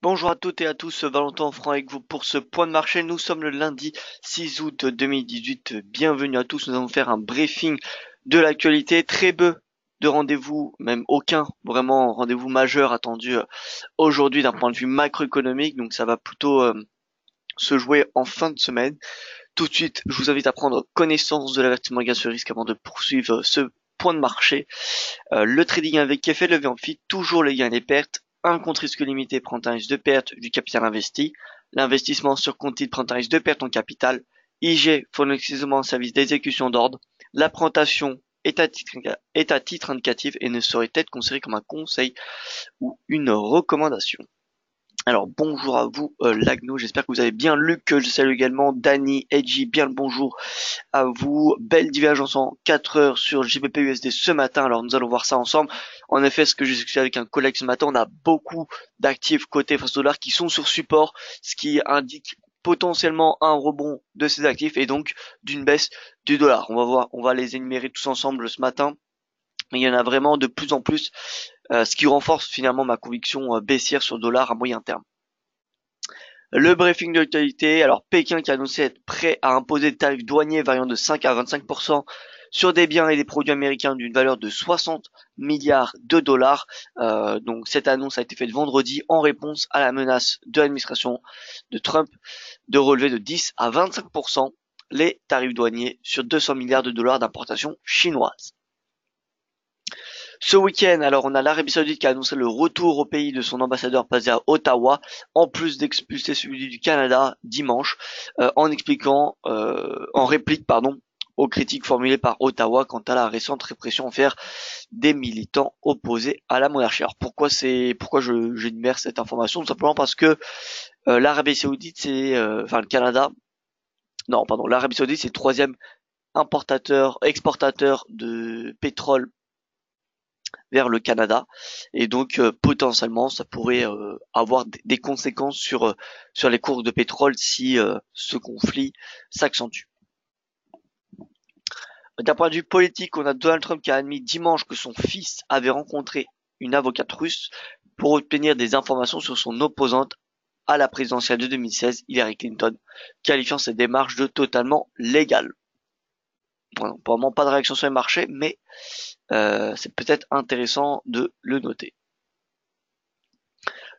Bonjour à toutes et à tous, Valentin Franc avec vous pour ce point de marché. Nous sommes le lundi 6 août 2018. Bienvenue à tous. Nous allons faire un briefing de l'actualité. Très peu de rendez-vous, même aucun vraiment rendez-vous majeur attendu aujourd'hui d'un point de vue macroéconomique. Donc ça va plutôt se jouer en fin de semaine. Tout de suite, je vous invite à prendre connaissance de l'avertissement gage sur risque avant de poursuivre ce point de marché. Le trading avec effet levé en fit, toujours les gains et les pertes. Un compte risque limité prend un risque de perte du capital investi. L'investissement sur compte titre prend un risque de perte en capital. IG fournit exclusivement un service d'exécution d'ordre. La présentation est à titre indicatif et ne saurait être considérée comme un conseil ou une recommandation. Alors bonjour à vous Lagno, j'espère que vous avez bien Luc, je salue également Dany, Edgy, bien le bonjour à vous. Belle divergence en 4 heures sur GBP USD ce matin, alors nous allons voir ça ensemble. En effet, ce que j'ai discuté avec un collègue ce matin, on a beaucoup d'actifs côté face dollar qui sont sur support, ce qui indique potentiellement un rebond de ces actifs et donc d'une baisse du dollar. On va les énumérer tous ensemble ce matin. Mais il y en a vraiment de plus en plus, ce qui renforce finalement ma conviction baissière sur le dollar à moyen terme. Le briefing de l'actualité, alors Pékin qui a annoncé être prêt à imposer des tarifs douaniers variant de 5 à 25% sur des biens et des produits américains d'une valeur de 60 milliards de dollars. Donc cette annonce a été faite vendredi en réponse à la menace de l'administration de Trump de relever de 10 à 25% les tarifs douaniers sur 200 milliards de dollars d'importation chinoise. Ce week-end, alors on a l'Arabie Saoudite qui a annoncé le retour au pays de son ambassadeur basé à Ottawa, en plus d'expulser celui du Canada dimanche, en réplique aux critiques formulées par Ottawa quant à la récente répression envers des militants opposés à la monarchie. Alors pourquoi j'énumère cette information? Tout simplement parce que l'Arabie Saoudite l'Arabie Saoudite c'est le troisième exportateur de pétrole vers le Canada et donc potentiellement ça pourrait avoir des conséquences sur les cours de pétrole si ce conflit s'accentue. D'un point de vue politique, on a Donald Trump qui a admis dimanche que son fils avait rencontré une avocate russe pour obtenir des informations sur son opposante à la présidentielle de 2016, Hillary Clinton, qualifiant cette démarche de totalement légale. Bon, pour le moment, pas de réaction sur les marchés, mais c'est peut-être intéressant de le noter.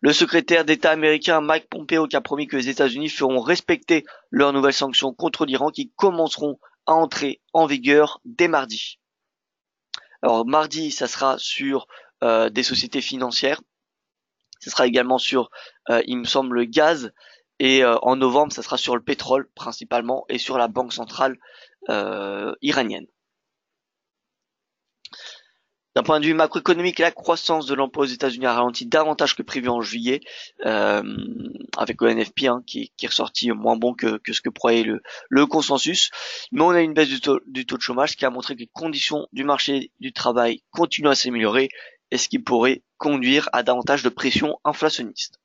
Le secrétaire d'État américain Mike Pompeo qui a promis que les États-Unis feront respecter leurs nouvelles sanctions contre l'Iran qui commenceront à entrer en vigueur dès mardi. Alors mardi, ça sera sur des sociétés financières, ça sera également sur, il me semble, le gaz, et en novembre, ça sera sur le pétrole principalement et sur la banque centrale iranienne. D'un point de vue macroéconomique, la croissance de l'emploi aux États-Unis a ralenti davantage que prévu en juillet, avec le NFP qui est ressorti moins bon que ce que croyait le consensus. Mais on a une baisse du taux de chômage, ce qui a montré que les conditions du marché du travail continuent à s'améliorer, et ce qui pourrait conduire à davantage de pression inflationniste.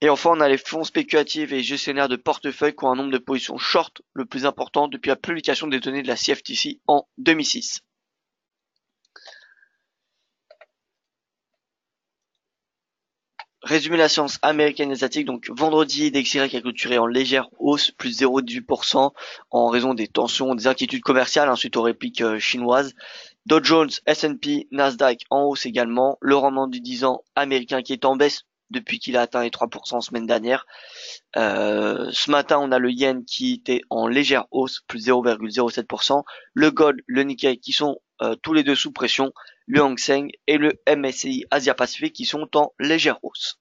Et enfin, on a les fonds spéculatifs et gestionnaires de portefeuille qui ont un nombre de positions short le plus important depuis la publication des données de la CFTC en 2006. Résumé la séance américaine et asiatique, donc vendredi, DXY a clôturé en légère hausse, plus 0,18% en raison des tensions, des inquiétudes commerciales, ensuite aux répliques chinoises. Dow Jones, S&P, Nasdaq en hausse également, le rendement du 10 ans américain qui est en baisse depuis qu'il a atteint les 3% semaine dernière. Ce matin, on a le yen qui était en légère hausse, plus 0,07%, le gold, le Nikkei qui sont tous les deux sous pression, le Hang Seng et le MSCI Asia Pacifique qui sont en légère hausse.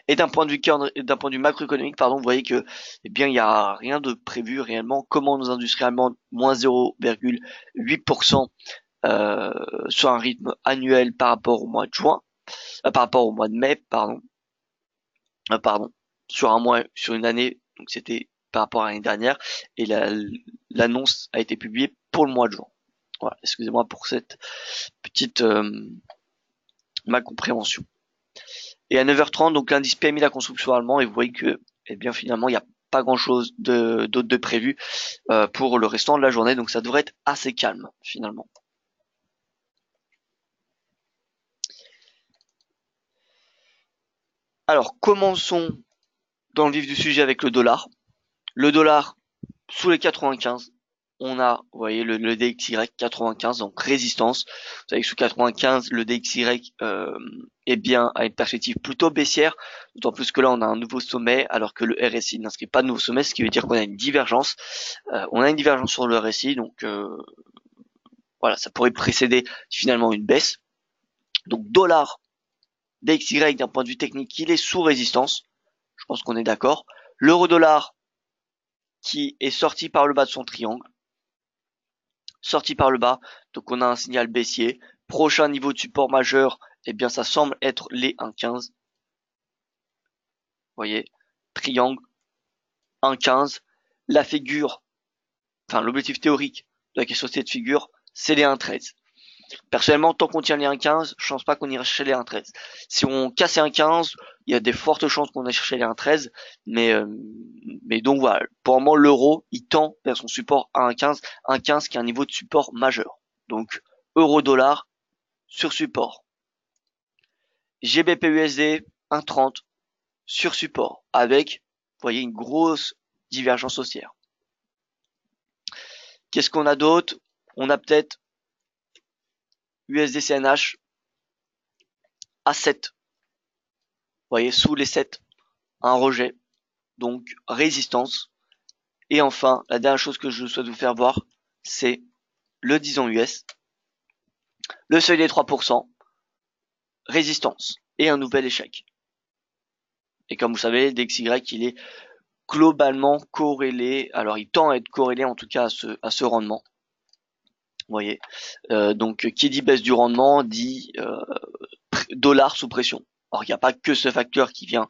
Et d'un point de vue macroéconomique, vous voyez que, il y a rien de prévu réellement. Comment nos industries allemandes, moins 0,8% sur un rythme annuel par rapport au mois de juin, par rapport au mois de mai, sur une année, donc c'était par rapport à l'année dernière, et l'annonce a été publiée pour le mois de juin. Voilà, excusez-moi pour cette petite malcompréhension. Et à 9h30, donc l'indice PMI de la construction allemand, et vous voyez que, finalement, il n'y a pas grand-chose d'autre de prévu pour le restant de la journée, donc ça devrait être assez calme, finalement. Alors, commençons dans le vif du sujet avec le dollar. Le dollar sous les 95. On a, vous voyez, le DXY 95, donc résistance. Vous savez que sous 95, le DXY est bien à une perspective plutôt baissière, d'autant plus que là on a un nouveau sommet, alors que le RSI n'inscrit pas de nouveau sommet, ce qui veut dire qu'on a une divergence. On a une divergence sur le RSI, donc voilà, ça pourrait précéder finalement une baisse. Donc dollar, DXY d'un point de vue technique, il est sous résistance. Je pense qu'on est d'accord. L'euro dollar qui est sorti par le bas de son triangle. Sorti par le bas, donc on a un signal baissier. Prochain niveau de support majeur, eh bien ça semble être les 1,15. Vous voyez, triangle, 1,15. La figure, enfin l'objectif théorique de la question de cette figure, c'est les 1,13. Personnellement, tant qu'on tient les 1,15, je pense pas qu'on ira chercher les 1,13. Si on casse les 1,15, il y a des fortes chances qu'on aille chercher les 1,13. Mais donc voilà, pour le moment, l'euro, il tend vers son support à 1,15. 1,15 qui est un niveau de support majeur. Donc, euro-dollar sur support. GBP-USD 1,30 sur support. Avec, vous voyez, une grosse divergence haussière. Qu'est-ce qu'on a d'autre? On a peut-être USD-CNH à 7. Vous voyez, sous les 7, un rejet, donc résistance. Et enfin, la dernière chose que je souhaite vous faire voir, c'est le 10 ans US, le seuil des 3%, résistance et un nouvel échec. Et comme vous savez, DXY, il est globalement corrélé, alors il tend à être corrélé en tout cas à ce rendement. Vous voyez, donc qui dit baisse du rendement dit dollar sous pression. Alors il n'y a pas que ce facteur qui vient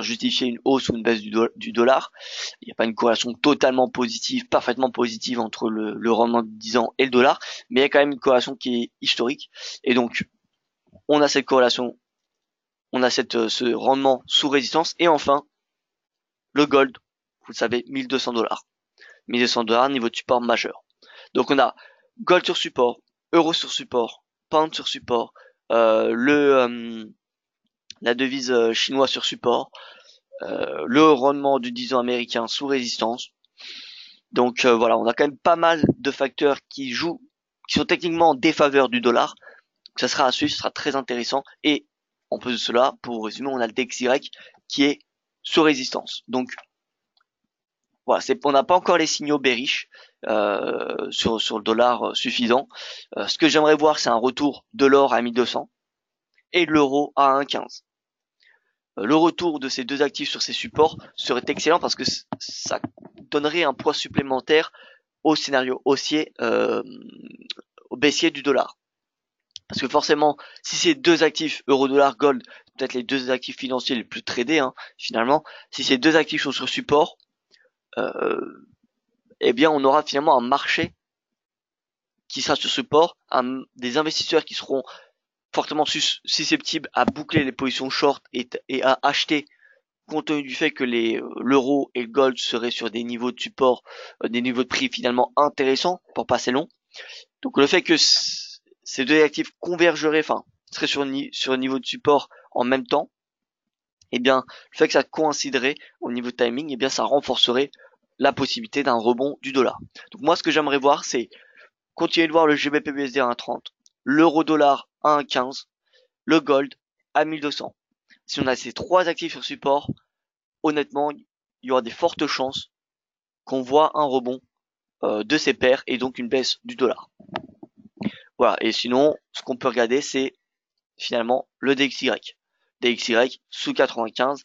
justifier une hausse ou une baisse du dollar. Il n'y a pas une corrélation totalement positive, parfaitement positive entre le rendement de 10 ans et le dollar, mais il y a quand même une corrélation qui est historique. Et donc, on a cette corrélation, on a ce rendement sous résistance. Et enfin, le gold, vous le savez, 1200 $. 1200 $, niveau de support majeur. Donc on a gold sur support, euro sur support, pound sur support, la devise chinoise sur support, le rendement du 10 ans américain sous résistance. Donc voilà, on a quand même pas mal de facteurs qui jouent, qui sont techniquement en défaveur du dollar. Donc, ça sera à suivre, ce sera très intéressant. Et en plus de cela, pour résumer, on a le DXY qui est sous résistance. Donc voilà, on n'a pas encore les signaux bearish sur le dollar suffisant. Ce que j'aimerais voir, c'est un retour de l'or à 1200 et de l'euro à 1,15. Le retour de ces deux actifs sur ces supports serait excellent parce que ça donnerait un poids supplémentaire au scénario haussier, au baissier du dollar. Parce que forcément, si ces deux actifs, euro, dollar, gold, peut-être les deux actifs financiers les plus tradés, finalement, si ces deux actifs sont sur support, eh bien, on aura finalement un marché qui sera sur support, des investisseurs qui seront fortement susceptibles à boucler les positions short et à acheter compte tenu du fait que l'euro et le gold seraient sur des niveaux de support, des niveaux de prix finalement intéressants pour passer long. Donc le fait que ces deux actifs convergeraient, enfin, seraient sur un niveau de support en même temps, eh bien, le fait que ça coïnciderait au niveau de timing, eh bien, ça renforcerait la possibilité d'un rebond du dollar. Donc moi, ce que j'aimerais voir, c'est continuer de voir le GBP-USD à 1,30, l'euro-dollar à 1,15, le gold à 1200. Si on a ces trois actifs sur support, honnêtement, il y aura des fortes chances qu'on voit un rebond de ces paires et donc une baisse du dollar. Voilà, et sinon, ce qu'on peut regarder, c'est finalement le DXY. DXY sous 95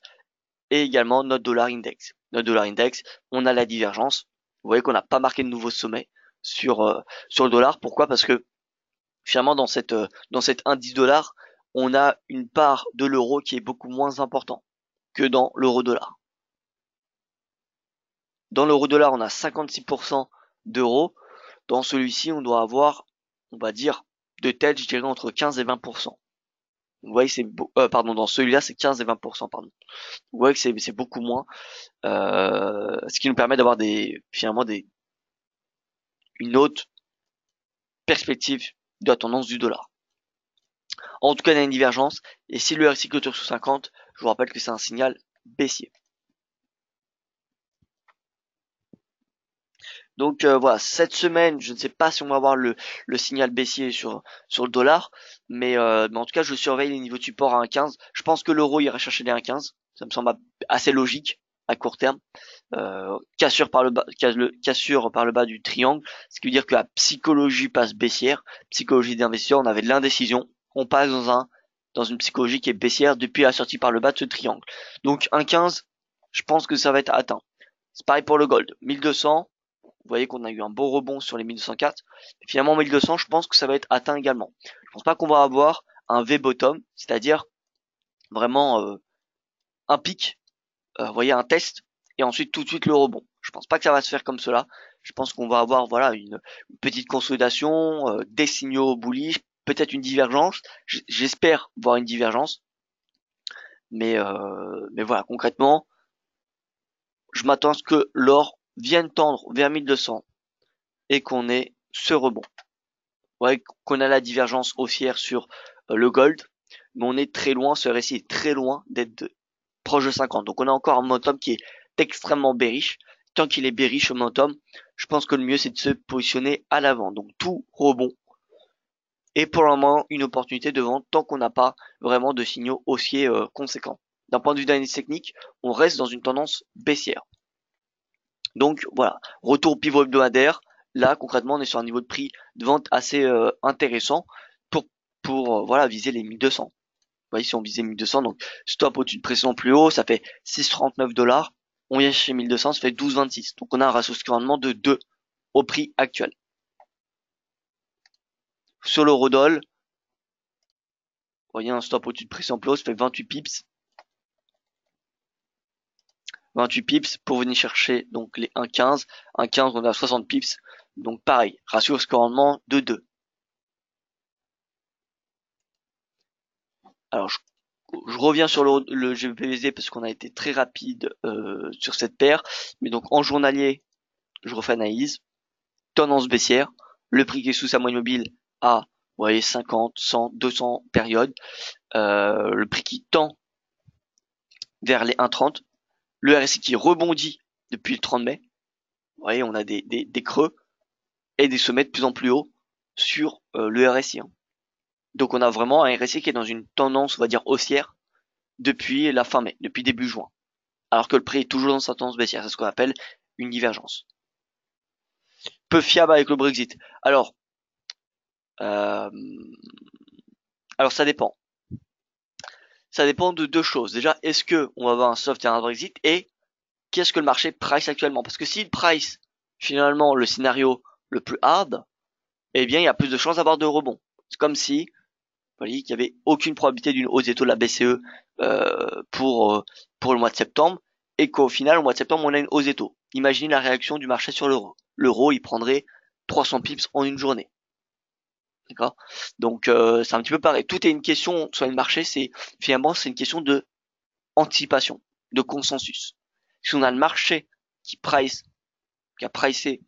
et également notre dollar index. Notre dollar index, on a la divergence. Vous voyez qu'on n'a pas marqué de nouveau sommet sur le dollar. Pourquoi? Parce que finalement dans cet indice dollar, on a une part de l'euro qui est beaucoup moins important que dans l'euro dollar. Dans l'euro dollar, on a 56% d'euros. Dans celui-ci, on doit avoir, on va dire, de tête, je dirais entre 15 et 20%. Vous voyez, dans celui-là, c'est 15 et 20%, pardon. Vous voyez que c'est beaucoup moins, ce qui nous permet d'avoir finalement une autre perspective de la tendance du dollar. En tout cas, il y a une divergence. Et si le RSI clôture sous 50, je vous rappelle que c'est un signal baissier. Donc voilà, cette semaine, je ne sais pas si on va avoir le signal baissier sur le dollar, mais en tout cas, je surveille les niveaux de support à 1,15. Je pense que l'euro ira chercher les 1,15. Ça me semble assez logique à court terme. Cassure par le bas, cassure par le bas du triangle, ce qui veut dire que la psychologie passe baissière. Psychologie d'investisseur, on avait de l'indécision, on passe dans une psychologie qui est baissière depuis la sortie par le bas de ce triangle. Donc 1,15, je pense que ça va être atteint. C'est pareil pour le gold, 1200. Vous voyez qu'on a eu un beau rebond sur les 1204. Finalement, 1200, je pense que ça va être atteint également. Je pense pas qu'on va avoir un V-bottom, c'est-à-dire vraiment un pic, vous voyez, un test, et ensuite tout de suite le rebond. Je pense pas que ça va se faire comme cela. Je pense qu'on va avoir voilà une petite consolidation, des signaux bullish, peut-être une divergence. J'espère voir une divergence, mais voilà, concrètement, je m'attends à ce que l'or vienne tendre vers 1200 et qu'on ait ce rebond. Ouais, qu'on a la divergence haussière sur le gold, mais on est très loin, ce RSI est très loin d'être proche de 50. Donc on a encore un momentum qui est extrêmement bearish. Tant qu'il est bearish au momentum, je pense que le mieux c'est de se positionner à l'avant. Donc tout rebond. Et pour le moment, une opportunité de vente tant qu'on n'a pas vraiment de signaux haussiers conséquents. D'un point de vue d'analyse technique, on reste dans une tendance baissière. Donc voilà, retour au pivot hebdomadaire. Là, concrètement, on est sur un niveau de prix de vente assez intéressant pour voilà viser les 1200. Vous voyez, si on visait 1200, donc stop au-dessus de pression plus haut, ça fait 6,39 $. On vient chez 1200, ça fait 12,26. Donc on a un ratio de rendement de 2 au prix actuel. Sur l'eurodoll, vous voyez un stop au-dessus de pression plus haut, ça fait 28 pips. 28 pips pour venir chercher donc les 1,15. 1,15, on a 60 pips. Donc pareil, ratio de rendement de 2. Alors je reviens sur le GBPUSD parce qu'on a été très rapide sur cette paire. Mais donc en journalier, je refais analyse. Tendance baissière. Le prix qui est sous sa moyenne mobile à, vous voyez, 50, 100, 200 périodes. Le prix qui tend vers les 1,30. Le RSI qui rebondit depuis le 30 mai. Vous voyez, on a des creux et des sommets de plus en plus hauts sur le RSI. Donc on a vraiment un RSI qui est dans une tendance, on va dire, haussière depuis la fin mai, depuis début juin. Alors que le prix est toujours dans sa tendance baissière. C'est ce qu'on appelle une divergence. Peu fiable avec le Brexit. Alors ça dépend. Ça dépend de deux choses. Déjà, est-ce que on va avoir un soft et un Brexit et qu'est-ce que le marché price actuellement? Parce que s'il price finalement le scénario le plus hard, eh bien il y a plus de chances d'avoir de rebonds. C'est comme si, vous voyez, qu'il y avait aucune probabilité d'une hausse des taux de la BCE pour le mois de septembre et qu'au final au mois de septembre on a une hausse des taux. Imaginez la réaction du marché sur l'euro. L'euro il prendrait 300 pips en une journée. D'accord. Donc c'est un petit peu pareil. Tout est une question sur le marché, c'est finalement c'est une question de anticipation, de consensus. Si on a le marché qui a pricé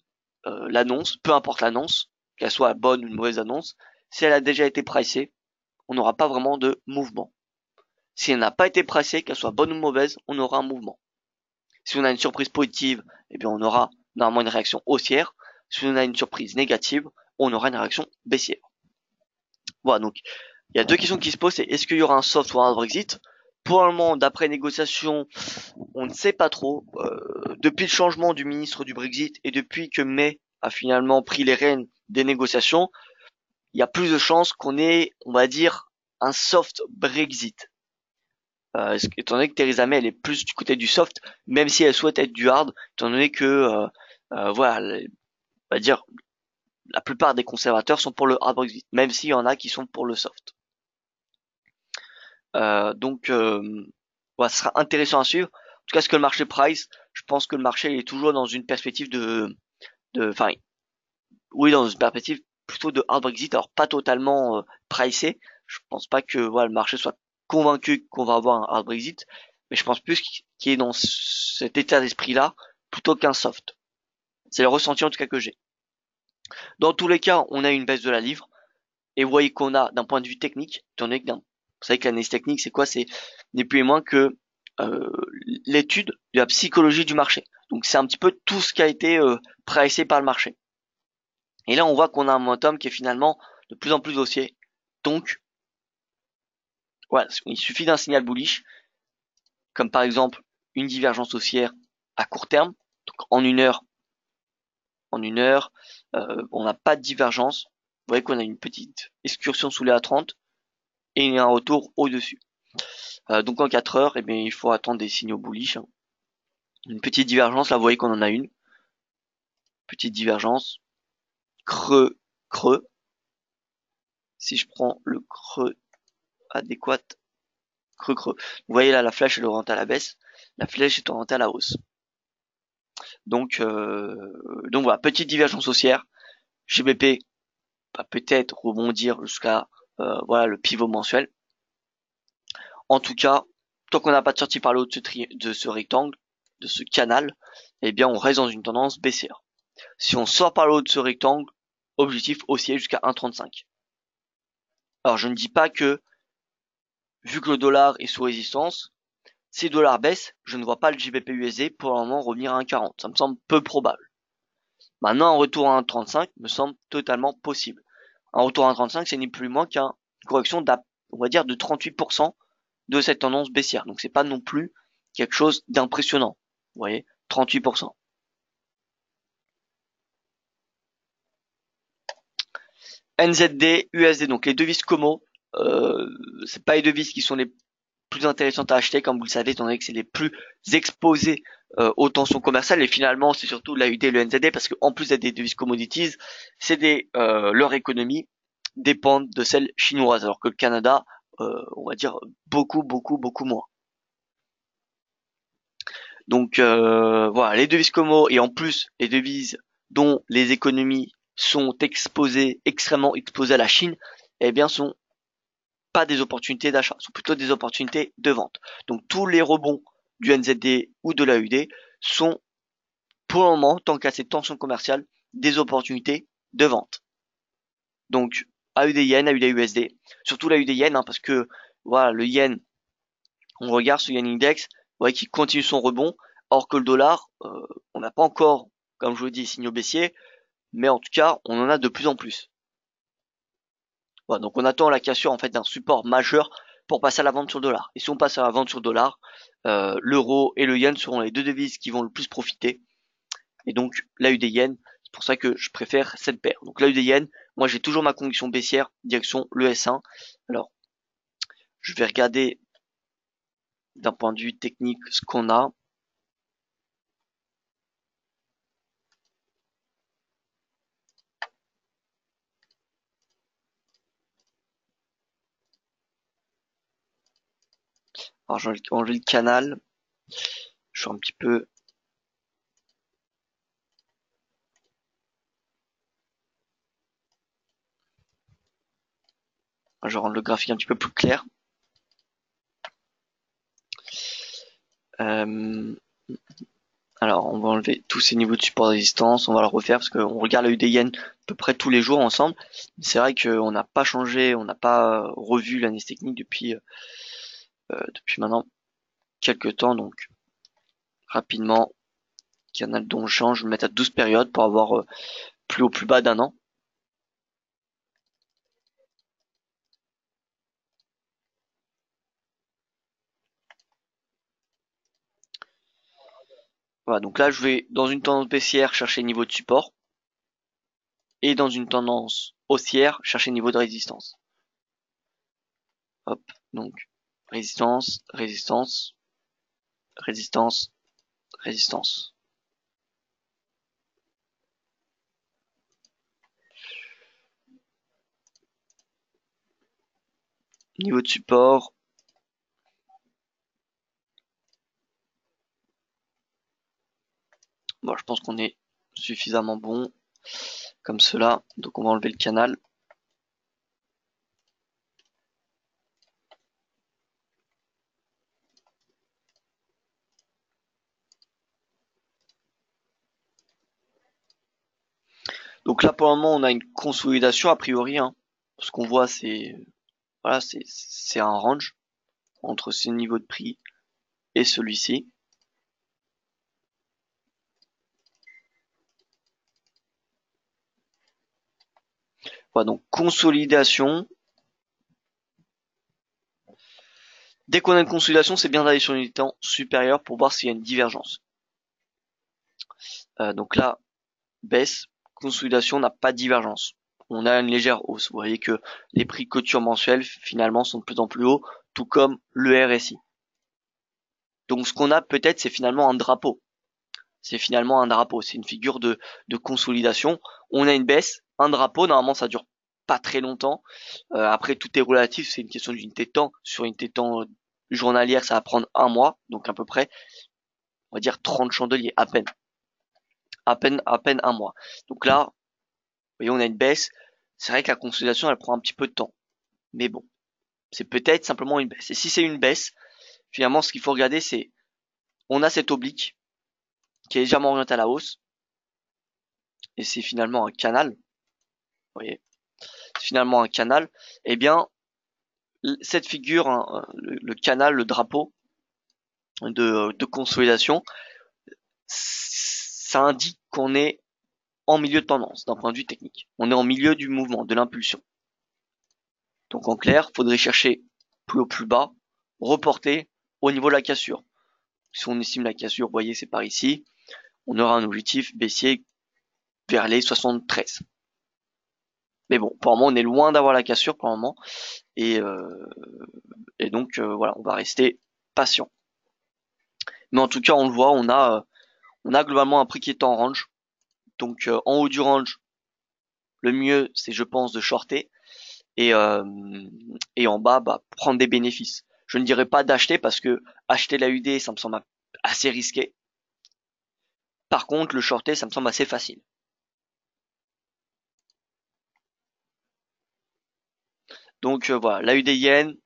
l'annonce, peu importe l'annonce, qu'elle soit bonne ou une mauvaise annonce, si elle a déjà été pricée, on n'aura pas vraiment de mouvement. Si elle n'a pas été pricée, qu'elle soit bonne ou mauvaise, on aura un mouvement. Si on a une surprise positive, eh bien on aura normalement une réaction haussière. Si on a une surprise négative, on aura une réaction baissière. Voilà, donc il y a deux questions qui se posent, c'est est-ce qu'il y aura un soft ou un Brexit? Pour le moment, d'après négociation, on ne sait pas trop. Depuis le changement du ministre du Brexit et depuis que May a finalement pris les rênes des négociations, il y a plus de chances qu'on ait, on va dire, un soft Brexit. Étant donné que Theresa May elle est plus du côté du soft, même si elle souhaite être du hard, étant donné que voilà, on va dire la plupart des conservateurs sont pour le hard Brexit, même s'il y en a qui sont pour le soft. Donc voilà, ce sera intéressant à suivre. En tout cas, ce que le marché price, je pense que le marché est toujours dans une perspective enfin, oui, dans une perspective plutôt de hard Brexit, alors pas totalement pricé. Je pense pas que voilà le marché soit convaincu qu'on va avoir un hard Brexit, mais je pense plus qu'il est dans cet état d'esprit-là plutôt qu'un soft. C'est le ressenti en tout cas que j'ai. Dans tous les cas, on a une baisse de la livre Et vous voyez qu'on a, d'un point de vue technique, étant donné que vous savez que l'analyse technique, c'est quoi? C'est ni plus ni moins que l'étude de la psychologie du marché. Donc c'est un petit peu tout ce qui a été pricé par le marché. Et là, on voit qu'on a un momentum qui est finalement de plus en plus haussier. Donc, voilà, il suffit d'un signal bullish, comme par exemple une divergence haussière à court terme. Donc en une heure, on n'a pas de divergence. Vous voyez qu'on a une petite excursion sous les A30 et un retour au-dessus. Donc en 4 heures, eh bien, il faut attendre des signaux bullish. Hein. Une petite divergence, là vous voyez qu'on en a une. Petite divergence. Creux, creux. Si je prends le creux adéquat, creux, creux. Vous voyez là, la flèche est orientée à la baisse. La flèche est orientée à la hausse. Donc voilà, petite divergence haussière. GBP va peut-être rebondir jusqu'à voilà le pivot mensuel. En tout cas, tant qu'on n'a pas de sortie par le haut de ce rectangle, de ce canal, eh bien on reste dans une tendance baissière. Si on sort par le haut de ce rectangle, objectif haussier jusqu'à 1,35. Alors je ne dis pas que, vu que le dollar est sous résistance, si le dollar baisse, je ne vois pas le JBP USD pour le moment revenir à 1,40. Ça me semble peu probable. Maintenant, un retour à 1,35 me semble totalement possible. Un retour à 1,35, c'est ni plus ni moins qu'une correction on va dire de 38% de cette tendance baissière. Donc c'est pas non plus quelque chose d'impressionnant. Vous voyez, 38%. NZD, USD, donc les devises Como, c'est pas les devises qui sont les plus intéressantes à acheter, comme vous le savez, étant donné que c'est les plus exposées aux tensions commerciales. Et finalement, c'est surtout l'AUD et le NZD, parce qu'en plus d'être des devises commodities, leur économie dépendent de celle chinoise, alors que le Canada, on va dire beaucoup, beaucoup, beaucoup moins. Donc voilà, les devises Como et en plus les devises dont les économies sont extrêmement exposées à la Chine, eh bien sont pas des opportunités d'achat, sont plutôt des opportunités de vente. Donc tous les rebonds du NZD ou de l'AUD sont pour le moment, tant qu'à ces tensions commerciales, des opportunités de vente. Donc AUD yen, AUD USD, surtout l'AUD yen, hein, parce que voilà, le yen, on regarde ce yen index, vous voyez qu'il continue son rebond, or que le dollar, on n'a pas encore, comme je vous dis, signaux baissiers, mais en tout cas, on en a de plus en plus. Voilà, donc on attend la cassure en fait d'un support majeur pour passer à la vente sur le dollar. Et si on passe à la vente sur le dollar, l'euro et le yen seront les deux devises qui vont le plus profiter. Et donc l'AUD yen, c'est pour ça que je préfère cette paire. Donc l'AUD yen, moi j'ai toujours ma conviction baissière, direction le S1. Alors, je vais regarder d'un point de vue technique ce qu'on a. Alors je vais enlever le canal. Je suis un petit peu... Je vais rendre le graphique un petit peu plus clair. Alors, on va enlever tous ces niveaux de support de résistance, on va le refaire parce qu'on regarde la UD yen à peu près tous les jours ensemble. C'est vrai qu'on n'a pas changé, on n'a pas revu l'analyse technique depuis maintenant quelques temps. Donc, rapidement, canal dont je change, je vais le mettre à 12 périodes pour avoir plus haut, plus bas d'un an. Voilà, donc là, je vais, dans une tendance baissière, chercher le niveau de support. Et dans une tendance haussière, chercher le niveau de résistance. Hop, donc, résistance, résistance, résistance, résistance. Niveau de support. Bon, je pense qu'on est suffisamment bon comme cela. Donc on va enlever le canal. Donc là pour le moment on a une consolidation a priori. Hein. Ce qu'on voit, c'est voilà, c'est un range entre ce niveau de prix et celui-ci. Voilà, donc consolidation. Dès qu'on a une consolidation, c'est bien d'aller sur une temps supérieure pour voir s'il y a une divergence. Donc là, baisse, consolidation, n'a pas de divergence. On a une légère hausse. Vous voyez que les prix clôture mensuels finalement sont de plus en plus hauts, tout comme le RSI. Donc ce qu'on a peut-être, c'est finalement un drapeau. C'est finalement un drapeau, c'est une figure de consolidation. On a une baisse, un drapeau, normalement ça dure pas très longtemps. Après tout est relatif, c'est une question d'unité de temps. Sur une unité de temps journalière, ça va prendre un mois, donc à peu près, on va dire 30 chandeliers, à peine. À peine un mois. Donc là, vous voyez, on a une baisse. C'est vrai que la consolidation, elle prend un petit peu de temps. Mais bon, c'est peut-être simplement une baisse. Et si c'est une baisse, finalement, ce qu'il faut regarder, c'est, on a cette oblique qui est légèrement orientée à la hausse. Et c'est finalement un canal. Vous voyez, c'est finalement un canal. Eh bien, cette figure, hein, le canal, le drapeau de consolidation, ça indique qu'on est en milieu de tendance d'un point de vue technique. On est en milieu du mouvement, de l'impulsion. Donc en clair, faudrait chercher plus haut, plus bas, reporter au niveau de la cassure. Si on estime la cassure, vous voyez, c'est par ici, on aura un objectif baissier vers les 73. Mais bon, pour le moment, on est loin d'avoir la cassure pour le moment. Et, donc, voilà, on va rester patient. Mais en tout cas, on le voit, on a globalement un prix qui est en range. Donc, en haut du range, le mieux, c'est, je pense, de shorter. Et, en bas, bah, prendre des bénéfices. Je ne dirais pas d'acheter parce que acheter la UD, ça me semble assez risqué. Par contre, le shorter, ça me semble assez facile. Donc voilà, la UD yen,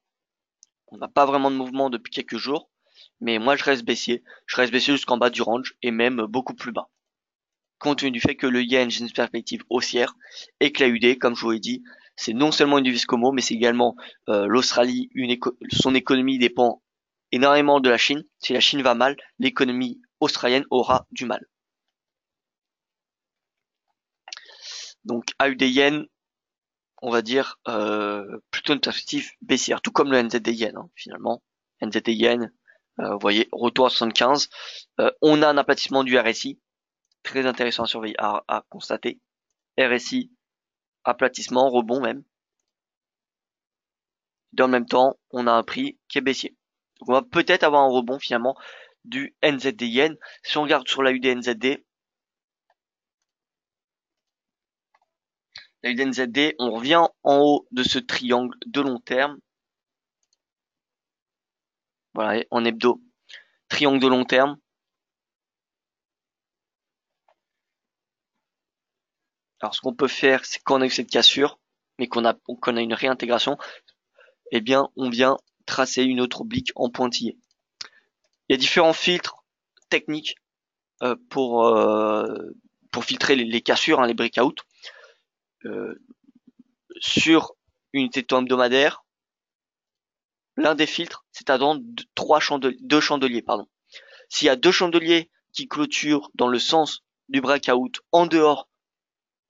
on n'a pas vraiment de mouvement depuis quelques jours, mais moi je reste baissier. Je reste baissier jusqu'en bas du range et même beaucoup plus bas. Compte tenu du fait que le yen, j'ai une perspective haussière et que la UD, comme je vous l'ai dit, c'est non seulement une devise Como, mais c'est également l'Australie, son économie dépend énormément de la Chine. Si la Chine va mal, l'économie australienne aura du mal. Donc AUD yen, on va dire plutôt une perspective baissière, tout comme le NZD yen hein, finalement. NZD yen, vous voyez, retour à 75. On a un aplatissement du RSI, très intéressant à surveiller, à constater. RSI, aplatissement, rebond même. Dans le même temps, on a un prix qui est baissier. Donc on va peut-être avoir un rebond finalement du NZD yen. Si on regarde sur la UDNZD, la UDNZD, on revient en haut de ce triangle de long terme. Voilà, en hebdo, triangle de long terme. Alors ce qu'on peut faire, c'est quand on a eu cette cassure, mais qu'on a une réintégration, eh bien on vient tracer une autre oblique en pointillé. Il y a différents filtres techniques pour filtrer les cassures, hein, les breakouts. Sur une unité de temps hebdomadaire, l'un des filtres, c'est attendre deux chandeliers. Pardon. S'il y a deux chandeliers qui clôturent dans le sens du breakout en dehors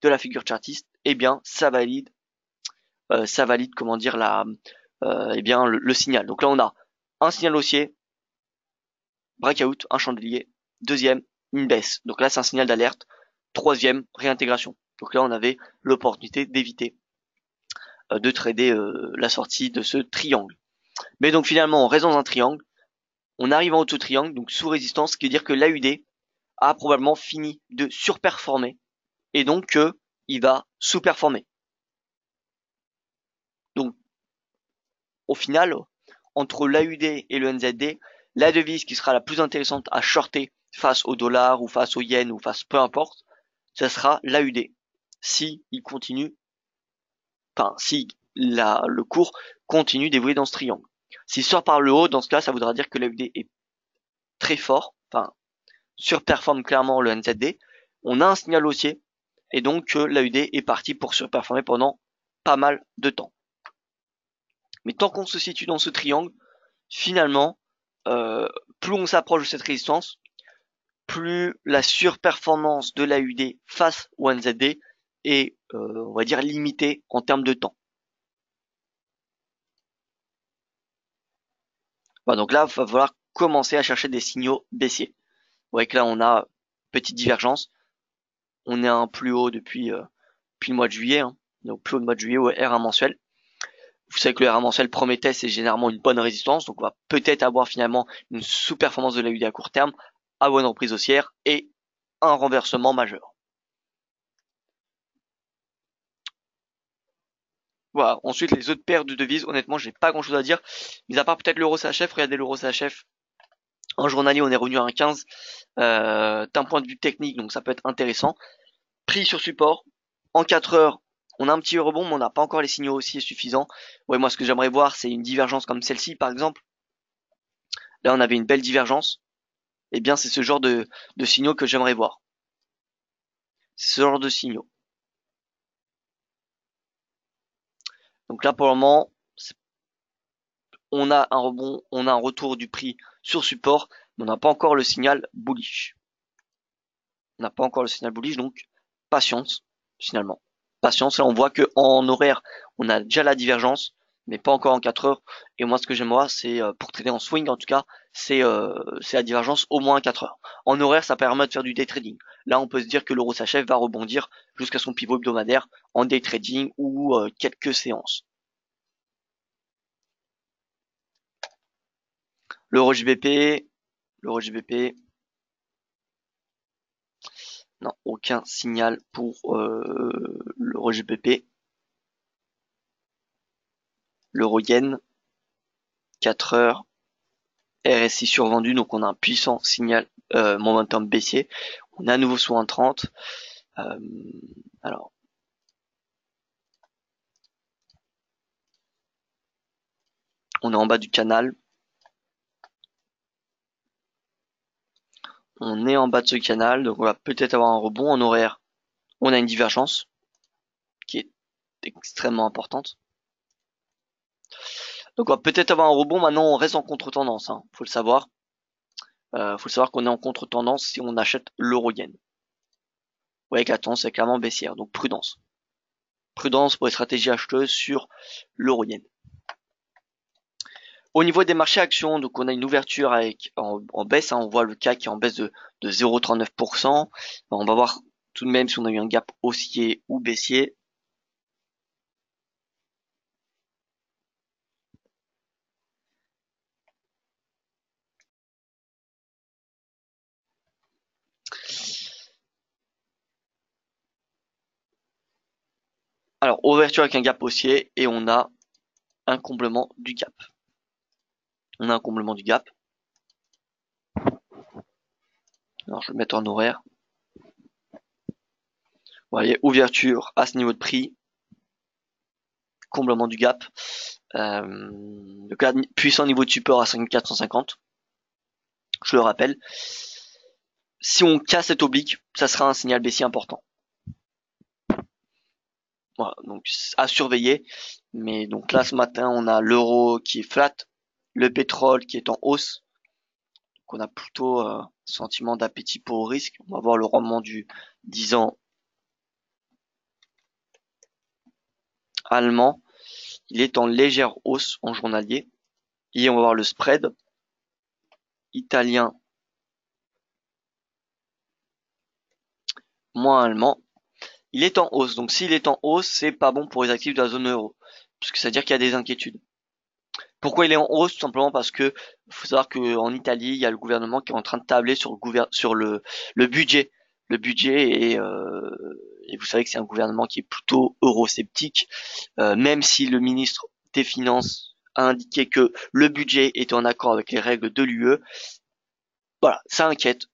de la figure chartiste, eh bien ça valide comment dire eh bien le signal. Donc là on a un signal haussier, breakout, un chandelier, deuxième, une baisse. Donc là c'est un signal d'alerte, troisième, réintégration. Donc là on avait l'opportunité d'éviter de trader la sortie de ce triangle. Mais donc finalement en raison d'un triangle, on arrive en haut de ce triangle, donc sous résistance, ce qui veut dire que l'AUD a probablement fini de surperformer et donc il va sous-performer. Donc au final, entre l'AUD et le NZD, la devise qui sera la plus intéressante à shorter face au dollar ou face au yen ou face peu importe, ça sera l'AUD. Si il continue, enfin si le cours continue d'évoluer dans ce triangle. S'il sort par le haut, dans ce cas, ça voudra dire que l'AUD est très fort, enfin surperforme clairement le NZD. On a un signal haussier et donc l'AUD est parti pour surperformer pendant pas mal de temps. Mais tant qu'on se situe dans ce triangle, finalement, plus on s'approche de cette résistance, plus la surperformance de l'AUD face au NZD est, on va dire, limitée en termes de temps. Voilà, donc là, il va falloir commencer à chercher des signaux baissiers. Vous voyez que là, on a petite divergence. On est à un plus haut depuis le mois de juillet, hein, donc plus haut de mois de juillet au R1 mensuel. Vous savez que le R1 mensuel Prometheus c'est généralement une bonne résistance, donc on va peut-être avoir finalement une sous-performance de l'AUD à court terme, à bonne reprise haussière et un renversement majeur. Voilà. Ensuite, les autres paires de devises, honnêtement, j'ai pas grand chose à dire. Mis à part peut-être l'euro CHF, regardez l'euro CHF. En journalier, on est revenu à un 15. D'un point de vue technique, donc ça peut être intéressant. Prix sur support. En 4 heures, on a un petit rebond, mais on n'a pas encore les signaux haussiers suffisants. Ouais, moi, ce que j'aimerais voir, c'est une divergence comme celle-ci, par exemple. Là, on avait une belle divergence. Eh bien, c'est ce genre de signaux que j'aimerais voir. C'est ce genre de signaux. Donc là, pour le moment, on a un rebond, on a un retour du prix sur support, mais on n'a pas encore le signal bullish. On n'a pas encore le signal bullish, donc patience, finalement. Patience, là on voit que en horaire, on a déjà la divergence, mais pas encore en 4 heures. Et moi, ce que j'aime voir, c'est pour trader en swing, en tout cas, c'est la divergence au moins 4 heures. En horaire, ça permet de faire du day trading. Là, on peut se dire que l'euro s'achève, va rebondir jusqu'à son pivot hebdomadaire en day trading ou quelques séances. L'euro JBP, non, aucun signal pour l'euro GBP. L'euro yen, 4 heures, RSI survendu, donc on a un puissant signal momentum baissier. On est à nouveau sous 1,30. Alors, on est en bas du canal. On est en bas de ce canal, donc on va peut-être avoir un rebond en horaire. On a une divergence qui est extrêmement importante. Donc on va peut-être avoir un rebond. Maintenant, on reste en contre-tendance, hein, faut le savoir. Faut le savoir qu'on est en contre-tendance si on achète l'euro yen. Vous voyez que la tendance est clairement baissière, donc prudence. Prudence pour les stratégies acheteuses sur l'euro yen. Au niveau des marchés actions, donc on a une ouverture avec en baisse, hein, on voit le CAC qui est en baisse de 0,39%. On va voir tout de même si on a eu un gap haussier ou baissier. Alors, ouverture avec un gap haussier et on a un comblement du gap. On a un comblement du gap. Alors, je vais le mettre en horaire. Vous voyez, ouverture à ce niveau de prix. Comblement du gap. Le puissant niveau de support à 5450. Je le rappelle. Si on casse cet oblique, ça sera un signal baissier important. Voilà, donc à surveiller. Mais donc là, ce matin, on a l'euro qui est flat, le pétrole qui est en hausse. Donc on a plutôt sentiment d'appétit pour le risque. On va voir le rendement du 10 ans allemand. Il est en légère hausse en journalier. Et on va voir le spread italien moins allemand. Il est en hausse. Donc s'il est en hausse, c'est pas bon pour les actifs de la zone euro. Parce que ça veut dire qu'il y a des inquiétudes. Pourquoi il est en hausse? Tout simplement parce que faut savoir qu'en Italie, il y a le gouvernement qui est en train de tabler sur le budget. Le budget et vous savez que c'est un gouvernement qui est plutôt eurosceptique, même si le ministre des Finances a indiqué que le budget était en accord avec les règles de l'UE. Voilà, ça inquiète.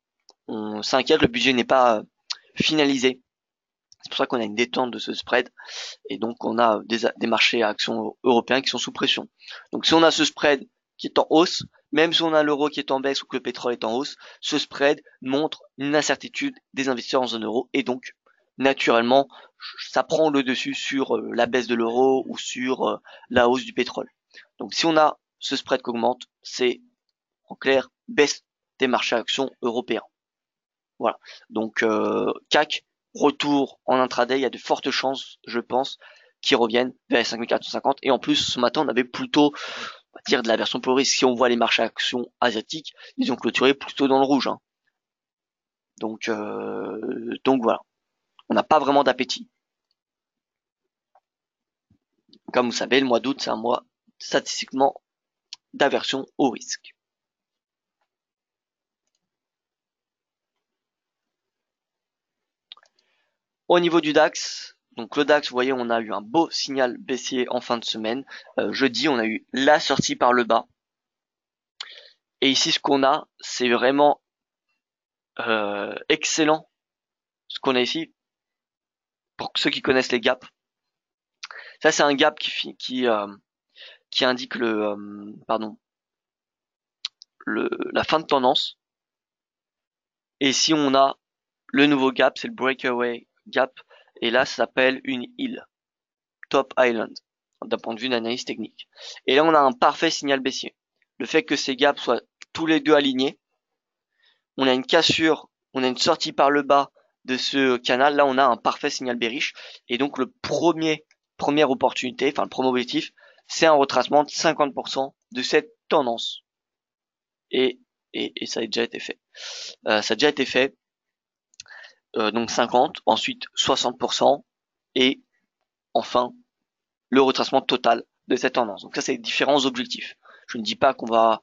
On s'inquiète, le budget n'est pas finalisé. C'est pour ça qu'on a une détente de ce spread et donc on a des marchés à actions européens qui sont sous pression. Donc si on a ce spread qui est en hausse, même si on a l'euro qui est en baisse ou que le pétrole est en hausse, ce spread montre une incertitude des investisseurs en zone euro et donc naturellement, ça prend le dessus sur la baisse de l'euro ou sur la hausse du pétrole. Donc si on a ce spread qui augmente, c'est en clair baisse des marchés actions européens. Voilà. Donc CAC, retour en intraday, il y a de fortes chances, je pense, qu'ils reviennent vers les 5450. Et en plus, ce matin, on avait plutôt, on va dire, de la version pour risque. Si on voit les marchés actions asiatiques, ils ont clôturé plutôt dans le rouge. Hein. Donc voilà. On n'a pas vraiment d'appétit. Comme vous savez, le mois d'août, c'est un mois statistiquement d'aversion au risque. Au niveau du DAX, donc le DAX, vous voyez, on a eu un beau signal baissier en fin de semaine. Jeudi, on a eu la sortie par le bas. Et ici, ce qu'on a, c'est vraiment excellent. Ce qu'on a ici, pour ceux qui connaissent les gaps, ça c'est un gap qui indique la fin de tendance. Et si on a le nouveau gap, c'est le breakaway gap, et là ça s'appelle une île, top island, d'un point de vue d'analyse technique. Et là on a un parfait signal baissier. Le fait que ces gaps soient tous les deux alignés, on a une cassure, on a une sortie par le bas de ce canal, là on a un parfait signal bearish, et donc première opportunité, enfin le premier objectif, c'est un retracement de 50% de cette tendance. Et ça a déjà été fait. Ça a déjà été fait. Donc 50, ensuite 60%, et enfin le retracement total de cette tendance. Donc ça, c'est différents objectifs. Je ne dis pas qu'on va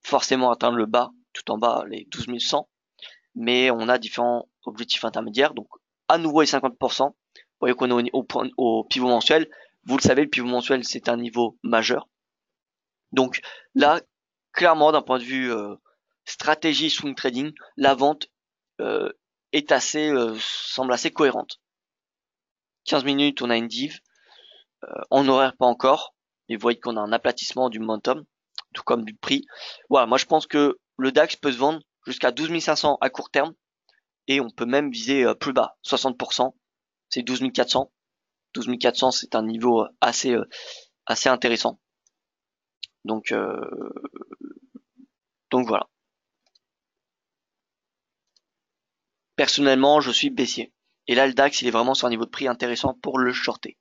forcément atteindre le bas, tout en bas, les 12 100, mais on a différents objectifs intermédiaires. Donc à nouveau les 50%. Vous voyez qu'on est au pivot mensuel. Vous le savez, le pivot mensuel, c'est un niveau majeur. Donc là, clairement, d'un point de vue stratégie swing trading, la vente est semble assez cohérente. 15 minutes, on a une div. En horaire, pas encore. Mais vous voyez qu'on a un aplatissement du momentum, tout comme du prix. Voilà, moi je pense que le DAX peut se vendre jusqu'à 12 500 à court terme. Et on peut même viser plus bas, 60%. C'est 12 400. 12 400, c'est un niveau assez intéressant. Donc voilà. Personnellement, je suis baissier. Et là, le DAX, il est vraiment sur un niveau de prix intéressant pour le shorter.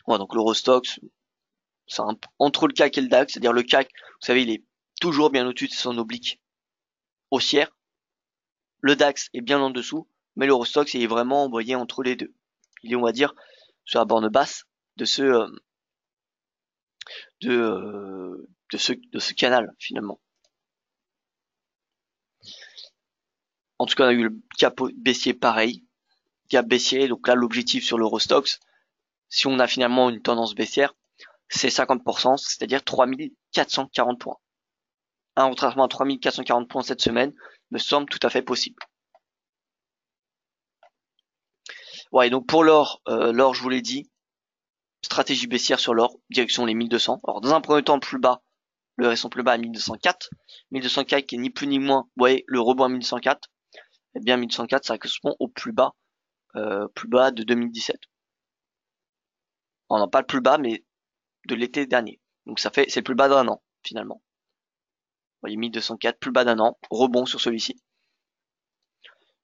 Voilà, donc l'Eurostoxx, c'est entre le CAC et le DAX, c'est-à-dire le CAC, vous savez, il est toujours bien au-dessus de son oblique haussière. Le DAX est bien en dessous, mais l'Eurostoxx est vraiment, vous voyez, entre les deux. Il est, on va dire, sur la borne basse de ce canal, finalement. En tout cas, on a eu le gap baissier pareil. Gap baissier, donc là, l'objectif sur l'Eurostoxx, si on a finalement une tendance baissière, c'est 50%, c'est-à-dire 3440 points. Un retracement à 3440 points cette semaine me semble tout à fait possible. Ouais, donc pour l'or, je vous l'ai dit, stratégie baissière sur l'or, direction les 1200. Alors dans un premier temps, plus bas, le récent plus bas à 1204. 1204 qui est ni plus ni moins, vous voyez, le rebond à 1204. Eh bien 1204, ça correspond au plus bas de 2017. On n'a pas le plus bas, mais de l'été dernier. Donc c'est le plus bas d'un an, finalement. Vous voyez, 1204, plus bas d'un an, rebond sur celui-ci.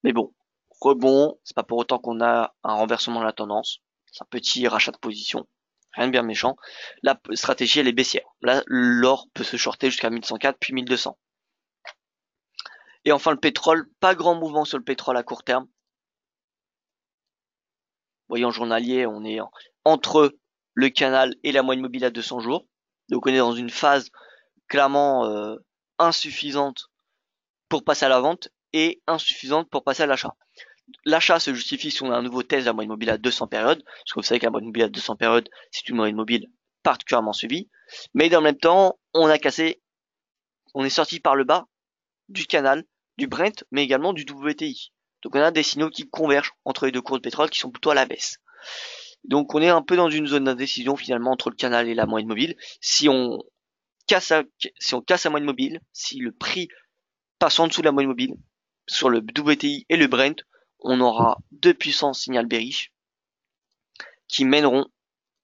Mais bon, rebond, c'est pas pour autant qu'on a un renversement de la tendance. C'est un petit rachat de position. Rien de bien méchant. La stratégie, elle est baissière. Là, l'or peut se shorter jusqu'à 1104 puis 1200. Et enfin, le pétrole, pas grand mouvement sur le pétrole à court terme. Vous voyez, en journalier, on est entre le canal et la moyenne mobile à 200 jours. Donc on est dans une phase clairement insuffisante pour passer à la vente et insuffisante pour passer à l'achat. L'achat se justifie si on a un nouveau test de la moyenne mobile à 200 périodes, parce que vous savez que la moyenne mobile à 200 périodes, c'est une moyenne mobile particulièrement suivie. Mais dans le même temps, on est sorti par le bas du canal, du Brent, mais également du WTI. Donc on a des signaux qui convergent entre les deux cours de pétrole qui sont plutôt à la baisse. Donc on est un peu dans une zone d'indécision finalement entre le canal et la moyenne mobile. Si on si on casse la moyenne mobile, si le prix passe en dessous de la moyenne mobile, sur le WTI et le Brent, on aura deux puissants signaux bearish qui mèneront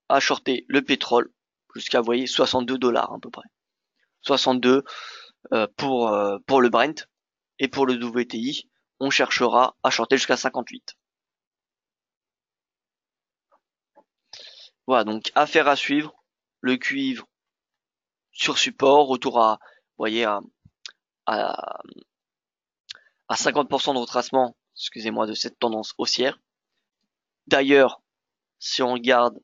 à shorter le pétrole jusqu'à, vous voyez, 62 dollars à peu près. 62 pour le Brent, et pour le WTI, on cherchera à shorter jusqu'à 58. Voilà, donc affaire à suivre. Le cuivre sur support, retour à, vous voyez, à 50% de retracement, excusez-moi, de cette tendance haussière. D'ailleurs, si on regarde,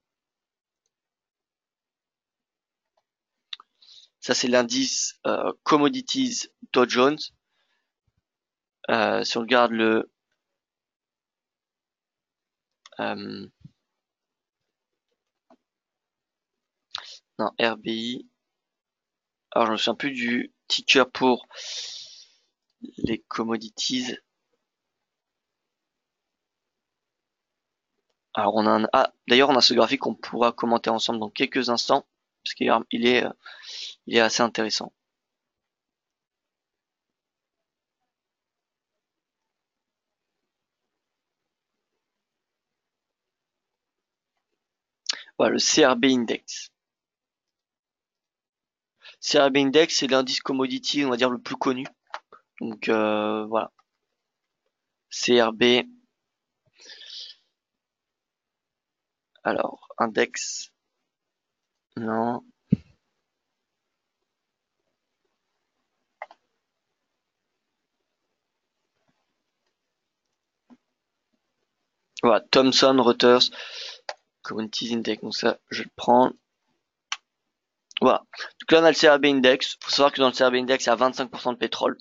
ça c'est l'indice Commodities Dow Jones. Si on regarde le non, RBI, alors je me souviens plus du ticker pour les commodities. Alors d'ailleurs on a ce graphique qu'on pourra commenter ensemble dans quelques instants parce qu'il est assez intéressant. Voilà, le CRB Index. CRB Index, c'est l'indice commodity, on va dire, le plus connu. Donc voilà. CRB. Alors, index. Non. Voilà, Thomson Reuters Commodities Index. Donc ça, je le prends. Voilà. Donc là, on a le CRB Index. Faut savoir que dans le CRB Index, il y a 25% de pétrole.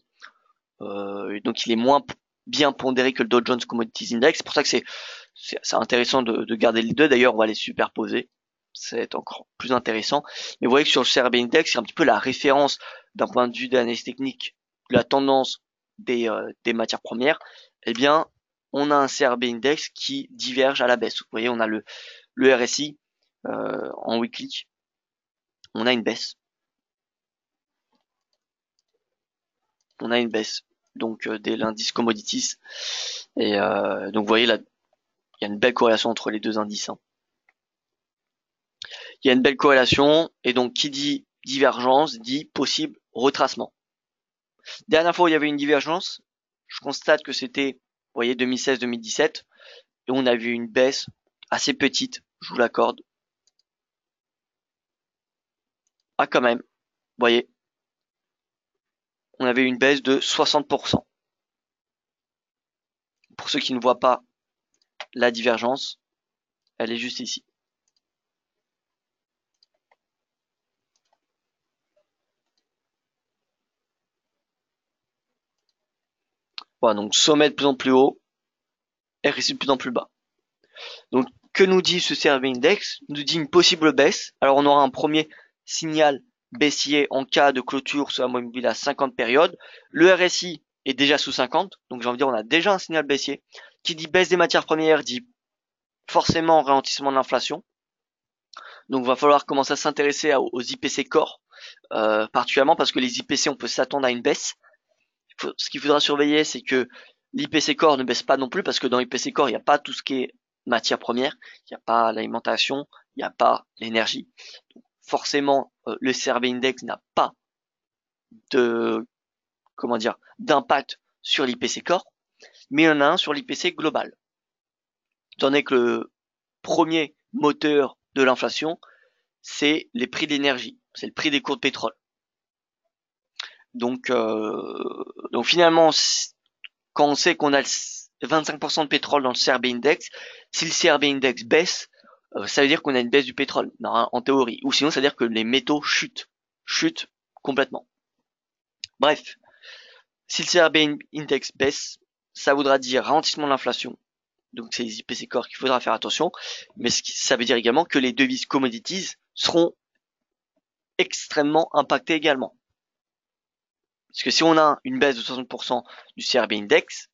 Donc il est moins bien pondéré que le Dow Jones Commodities Index. C'est pour ça que c'est intéressant de garder les deux. D'ailleurs, on va les superposer. C'est encore plus intéressant. Mais vous voyez que sur le CRB Index, c'est un petit peu la référence d'un point de vue d'analyse technique de la tendance des matières premières. Eh bien, on a un CRB Index qui diverge à la baisse. Vous voyez, on a le RSI en weekly. On a une baisse. On a une baisse. Donc, dès l'indice commodities. Et donc, vous voyez, là, il y a une belle corrélation entre les deux indices. Hein. Il y a une belle corrélation, et donc qui dit divergence dit possible retracement. Dernière fois où il y avait une divergence, je constate que c'était, vous voyez, 2016-2017, et on a vu une baisse assez petite, je vous l'accorde. Ah quand même, vous voyez, on avait une baisse de 60%. Pour ceux qui ne voient pas la divergence, elle est juste ici. Voilà, donc sommet de plus en plus haut, RSI de plus en plus bas. Donc, que nous dit ce CRB Index? Il nous dit une possible baisse. Alors, on aura un premier signal baissier en cas de clôture sur la moyenne mobile à 50 périodes. Le RSI est déjà sous 50, donc j'ai envie de dire on a déjà un signal baissier. Qui dit baisse des matières premières dit forcément ralentissement de l'inflation. Donc, il va falloir commencer à s'intéresser aux IPC Core, particulièrement parce que les IPC, on peut s'attendre à une baisse. Ce qu'il faudra surveiller, c'est que l'IPC Core ne baisse pas non plus, parce que dans l'IPC Core, il n'y a pas tout ce qui est matière première, il n'y a pas l'alimentation, il n'y a pas l'énergie. Forcément, le CRB Index n'a pas de, comment dire, d'impact sur l'IPC Core, mais il y en a un sur l'IPC global. Étant donné que le premier moteur de l'inflation, c'est les prix de l'énergie, c'est le prix des cours de pétrole. Donc finalement, quand on sait qu'on a 25% de pétrole dans le CRB Index, si le CRB Index baisse, ça veut dire qu'on a une baisse du pétrole, en théorie. Ou sinon, ça veut dire que les métaux chutent complètement. Bref, si le CRB Index baisse, ça voudra dire ralentissement de l'inflation. Donc c'est les IPC Core qu'il faudra faire attention. Mais ça veut dire également que les devises commodities seront extrêmement impactées également. Parce que si on a une baisse de 60% du CRB Index,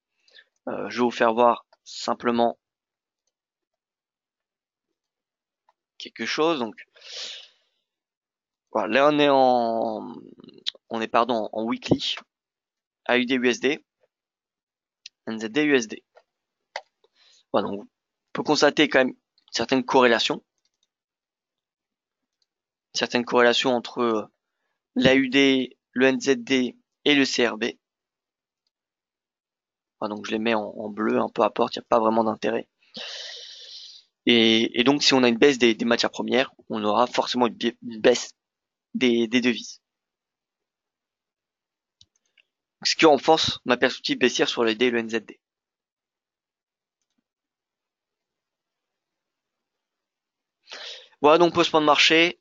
je vais vous faire voir simplement quelque chose. Donc voilà, là on est en weekly, AUD USD, NZD USD. Voilà, donc on peut constater quand même certaines corrélations entre l'AUD, le NZD et le CRB. Voilà, donc je les mets en bleu, un peu importe, il n'y a pas vraiment d'intérêt. Et donc si on a une baisse des matières premières, on aura forcément une baisse des devises. Ce qui renforce ma perspective baissière sur le D et le NZD. Voilà donc pour ce point de marché.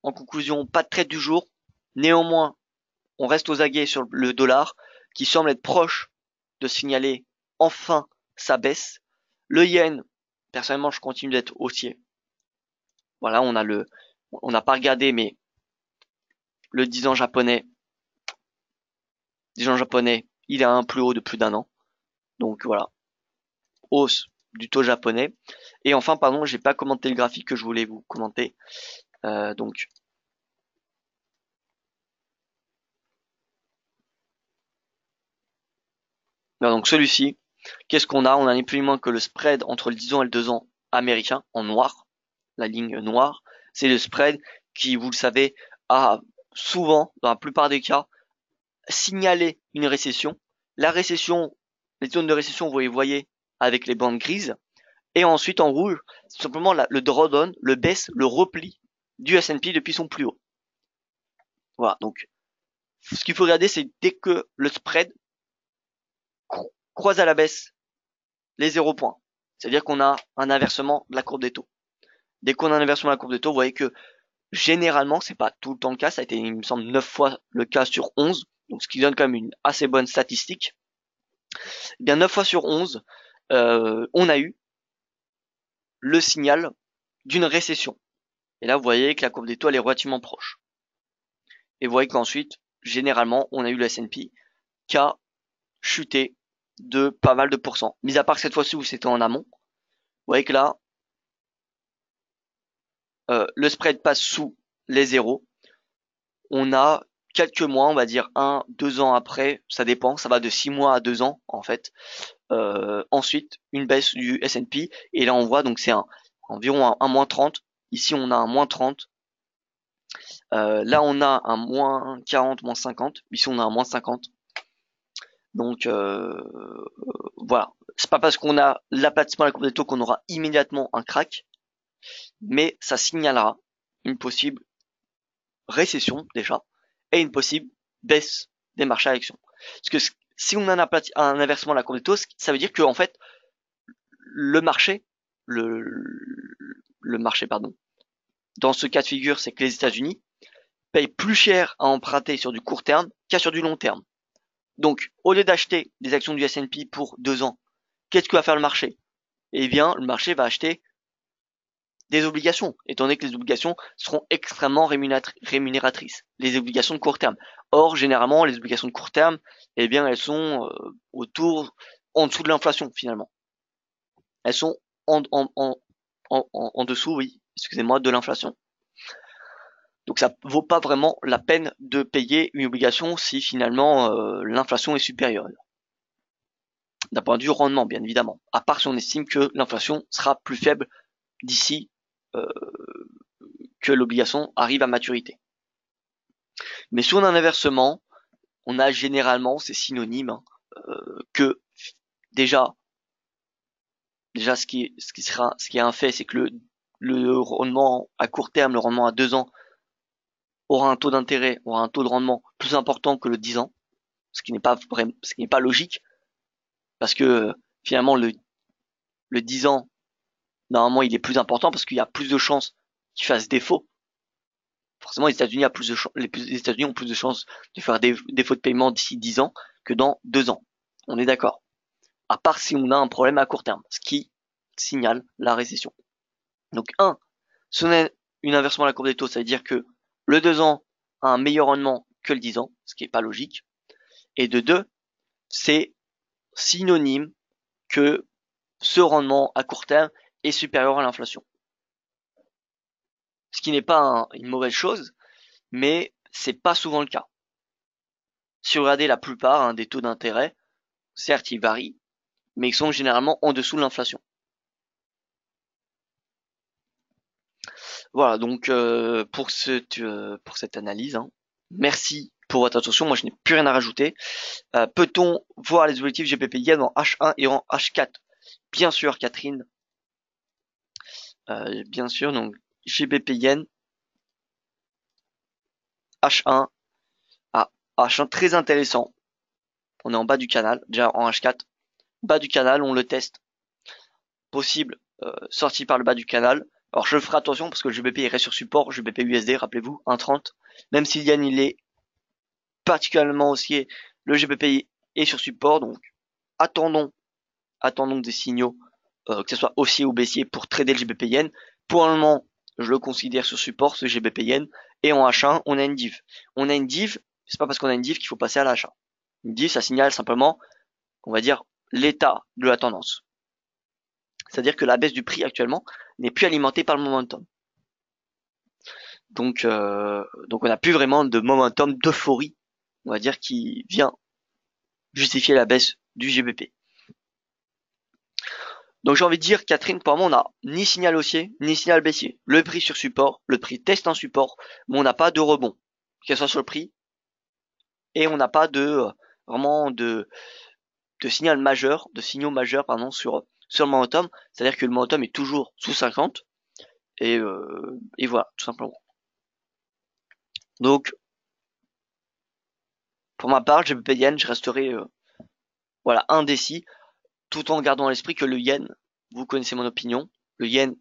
En conclusion, pas de trade du jour. Néanmoins, on reste aux aguets sur le dollar qui semble être proche de signaler enfin sa baisse. Le yen, personnellement, je continue d'être haussier. Voilà, on n'a pas regardé, mais le 10 ans japonais, il est à un plus haut de plus d'un an. Donc voilà, hausse du taux japonais. Et enfin, pardon, j'ai pas commenté le graphique que je voulais vous commenter. Donc donc celui-ci, qu'est-ce qu'on a? On a ni plus ni moins que le spread entre le 10 ans et le 2 ans américain en noir. La ligne noire, c'est le spread qui, vous le savez, a souvent, dans la plupart des cas, signalé une récession. La récession, les zones de récession, vous les voyez avec les bandes grises. Et ensuite, en rouge, c'est simplement le drawdown, le baisse, le repli du S&P depuis son plus haut. Voilà, donc ce qu'il faut regarder, c'est dès que le spread croise à la baisse les 0 points. C'est-à-dire qu'on a un inversement de la courbe des taux. Dès qu'on a un inversement de la courbe des taux, vous voyez que généralement, c'est pas tout le temps le cas, ça a été, il me semble, 9 fois le cas sur 11, donc ce qui donne quand même une assez bonne statistique. Eh bien, 9 fois sur 11, on a eu le signal d'une récession. Et là, vous voyez que la courbe des taux, elle est relativement proche. Et vous voyez qu'ensuite, généralement, on a eu le S&P qui a chuté de pas mal de pourcents. Mis à part cette fois-ci où c'était en amont, vous voyez que là, le spread passe sous les zéros. On a quelques mois, on va dire 1, 2 ans après, ça dépend, ça va de 6 mois à 2 ans en fait. Ensuite, une baisse du S&P et là on voit donc c'est environ un moins 30. Ici on a un moins 30. Là on a un moins 40, moins 50. Ici on a un moins 50. Donc voilà, c'est pas parce qu'on a l'aplatissement à la courbe des taux qu'on aura immédiatement un crack, mais ça signalera une possible récession déjà et une possible baisse des marchés à l'action. Parce que si on a un inversement de la courbe des taux, ça veut dire que en fait le marché, le, le marché pardon, dans ce cas de figure, c'est que les États-Unis payent plus cher à emprunter sur du court terme qu'à sur du long terme. Donc, au lieu d'acheter des actions du S&P pour 2 ans, qu'est-ce que va faire le marché? Eh bien, le marché va acheter des obligations, étant donné que les obligations seront extrêmement rémunératrices, les obligations de court terme. Or, généralement, les obligations de court terme, eh bien, elles sont en dessous de l'inflation, finalement. Elles sont en dessous, oui, excusez-moi, de l'inflation. Donc ça vaut pas vraiment la peine de payer une obligation si finalement l'inflation est supérieure. D'un point de vue rendement, bien évidemment. À part si on estime que l'inflation sera plus faible d'ici euh, que l'obligation arrive à maturité. Mais si on a un inversement, on a généralement, c'est synonyme, que déjà ce qui est un fait, c'est que le rendement à court terme, le rendement à 2 ans, aura un taux d'intérêt, aura un taux de rendement plus important que le 10 ans, ce qui n'est pas logique, parce que finalement le 10 ans, normalement, il est plus important parce qu'il y a plus de chances qu'il fasse défaut. Forcément, les États-Unis ont plus de chances de faire des défauts de paiement d'ici 10 ans que dans 2 ans. On est d'accord. À part si on a un problème à court terme, ce qui signale la récession. Donc, si on a une inversion de la courbe des taux, ça veut dire que le 2 ans a un meilleur rendement que le 10 ans, ce qui n'est pas logique. Et de 2, c'est synonyme que ce rendement à court terme est supérieur à l'inflation. Ce qui n'est pas une mauvaise chose, mais c'est pas souvent le cas. Si vous regardez la plupart des taux d'intérêt, certes ils varient, mais ils sont généralement en dessous de l'inflation. Voilà, donc pour cette analyse, merci pour votre attention. Moi, je n'ai plus rien à rajouter. Peut-on voir les objectifs GBP Yen en H1 et en H4? Bien sûr, Catherine. Bien sûr, donc GBP Yen H1. Ah, H1 très intéressant. On est en bas du canal, déjà en H4. Bas du canal, on le teste. Possible, sortie par le bas du canal. Alors je ferai attention parce que le GBP il reste sur support, GBP USD, rappelez-vous, 1,30. Même si le Yen il est particulièrement haussier, le GBP est sur support, donc attendons des signaux, que ce soit haussier ou baissier pour trader le GBP Yen. Pour le moment, je le considère sur support, ce GBP Yen. Et en H1, on a une div. On a une div, c'est pas parce qu'on a une div qu'il faut passer à l'achat. Une div, ça signale simplement, on va dire, l'état de la tendance. C'est-à-dire que la baisse du prix actuellement n'est plus alimentée par le momentum. Donc on n'a plus vraiment de momentum d'euphorie, on va dire, qui vient justifier la baisse du GBP. Donc j'ai envie de dire, Catherine, pour moi, on n'a ni signal haussier, ni signal baissier. Le prix sur support, le prix teste un support, mais on n'a pas de rebond, qu'elle soit sur le prix, et on n'a pas de vraiment de signaux majeurs sur le momentum. C'est-à-dire que le momentum est toujours sous 50, et voilà, tout simplement. Donc, pour ma part, GBP Yen, je resterai voilà, indécis, tout en gardant à l'esprit que le Yen, vous connaissez mon opinion, le Yen,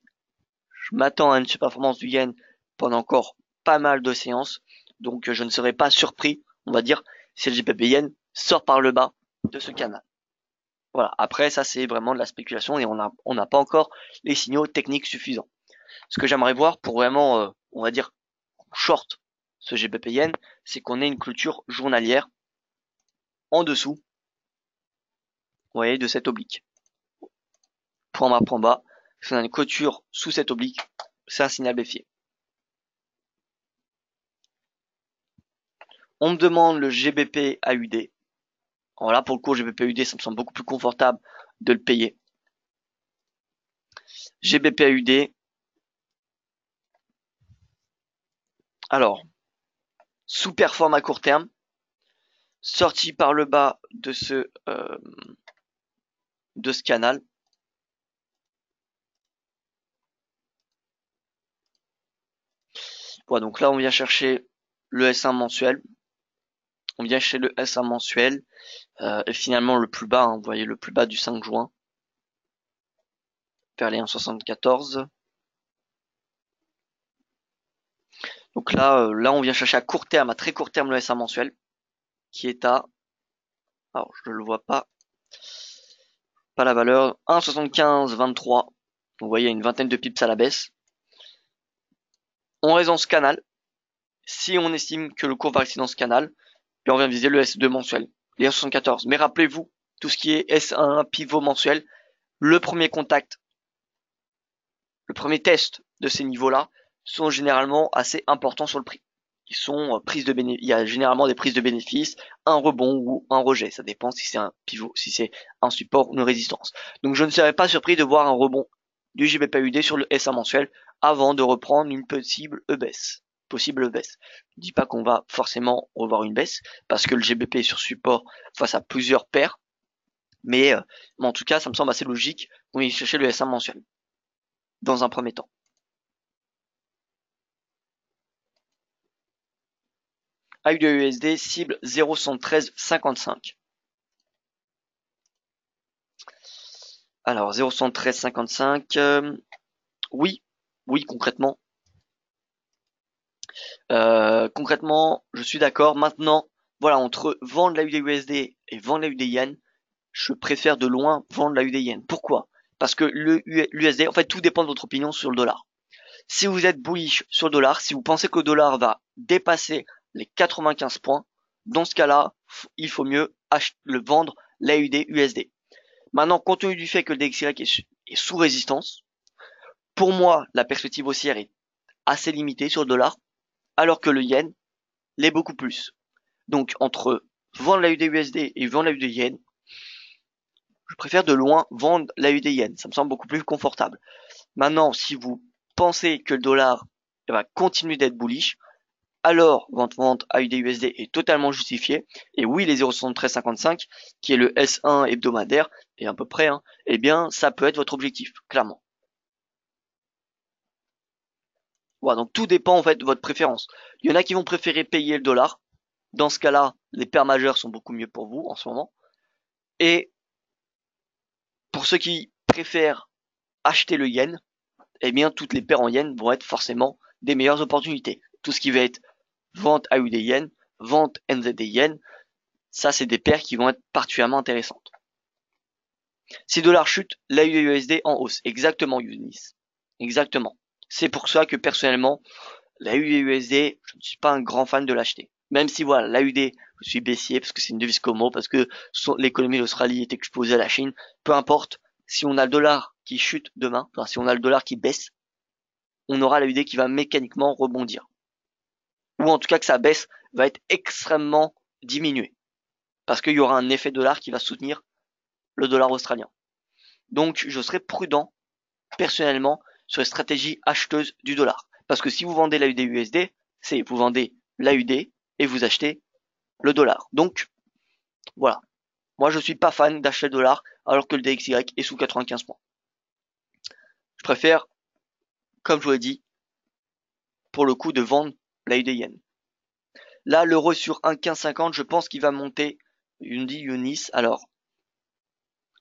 je m'attends à une surperformance du Yen pendant encore pas mal de séances, donc je ne serai pas surpris, on va dire, si le GBP Yen sort par le bas de ce canal. Voilà, après ça c'est vraiment de la spéculation et on n'a pas encore les signaux techniques suffisants. Ce que j'aimerais voir pour vraiment, on va dire, short ce GBP Yen, c'est qu'on ait une clôture journalière en dessous, vous voyez, de cette oblique. Point bas, point bas. Si on a une clôture sous cette oblique, c'est un signal baissier. On me demande le GBP AUD. Alors là, pour le coup, GBP AUD, ça me semble beaucoup plus confortable de le payer. GBP AUD. Alors, sous-performe à court terme, sorti par le bas de ce canal. Voilà, donc là, on vient chercher le S1 mensuel. On vient chercher le S1 mensuel. Et finalement, le plus bas, vous voyez, le plus bas du 5 juin. Vers les 1,74. Donc là, on vient chercher à court terme, à très court terme, le S1 mensuel, qui est à, alors je ne le vois pas la valeur, 1,7523. Vous voyez, une vingtaine de pips à la baisse. On reste dans ce canal. Si on estime que le cours va rester dans ce canal, puis on vient viser le S2 mensuel, les 1,74. Mais rappelez-vous, tout ce qui est S1 pivot mensuel, le premier contact, le premier test de ces niveaux-là sont généralement assez importants sur le prix. Ils sont prises de bénéfices. Il y a généralement des prises de bénéfices, un rebond ou un rejet. Ça dépend si c'est un pivot, si c'est un support ou une résistance. Donc je ne serais pas surpris de voir un rebond du GBP/USD sur le SA mensuel avant de reprendre une possible baisse. Je ne dis pas qu'on va forcément revoir une baisse parce que le GBP est sur support face à plusieurs paires. Mais en tout cas, ça me semble assez logique qu'on aille chercher le SA mensuel dans un premier temps. AUD cible 0,11355. Alors 0,11355, oui, concrètement. Concrètement, je suis d'accord. Maintenant, voilà, entre vendre l'AUD USD et vendre l'AUD Yen, je préfère de loin vendre l'AUD Yen. Pourquoi? Parce que l'USD, en fait, tout dépend de votre opinion sur le dollar. Si vous êtes bullish sur le dollar, si vous pensez que le dollar va dépasser les 95 points, dans ce cas-là, il faut mieux le vendre l'AUD USD. Maintenant, compte tenu du fait que le DXY est sous résistance, pour moi, la perspective haussière est assez limité sur le dollar, alors que le yen l'est beaucoup plus. Donc entre vendre la USD et vendre la yen, je préfère de loin vendre la yen. Ça me semble beaucoup plus confortable. Maintenant, si vous pensez que le dollar va continuer d'être bullish, alors votre vente AUD-USD est totalement justifiée. Et oui, les 0,7355, qui est le S1 hebdomadaire, et à peu près, hein, eh bien, ça peut être votre objectif, clairement. Voilà, donc tout dépend en fait de votre préférence. Il y en a qui vont préférer payer le dollar. Dans ce cas-là, les paires majeures sont beaucoup mieux pour vous en ce moment. Et pour ceux qui préfèrent acheter le yen, eh bien, toutes les paires en yen vont être forcément des meilleures opportunités. Tout ce qui va être vente AUD yen, vente NZD yen, ça c'est des paires qui vont être particulièrement intéressantes. Si le dollar chute, l'AUD-USD en hausse. Exactement, Younis. Exactement. C'est pour ça que personnellement, l'AUD-USD, je ne suis pas un grand fan de l'acheter. Même si voilà, l'AUD, je suis baissier parce que c'est une devise Como, parce que l'économie d'Australie est exposée à la Chine. Peu importe, si on a le dollar qui chute demain, enfin si on a le dollar qui baisse, on aura l'AUD qui va mécaniquement rebondir. Ou en tout cas que sa baisse va être extrêmement diminuée. Parce qu'il y aura un effet dollar qui va soutenir le dollar australien. Donc je serai prudent personnellement sur les stratégies acheteuses du dollar. Parce que si vous vendez l'AUD USD, c'est vous vendez l'AUD et vous achetez le dollar. Donc voilà. Moi je suis pas fan d'acheter le dollar alors que le DXY est sous 95 points. Je préfère, comme je vous l'ai dit, pour le coup de vendre l'AUD yen. Là l'euro sur 1,1550, je pense qu'il va monter. Younis, alors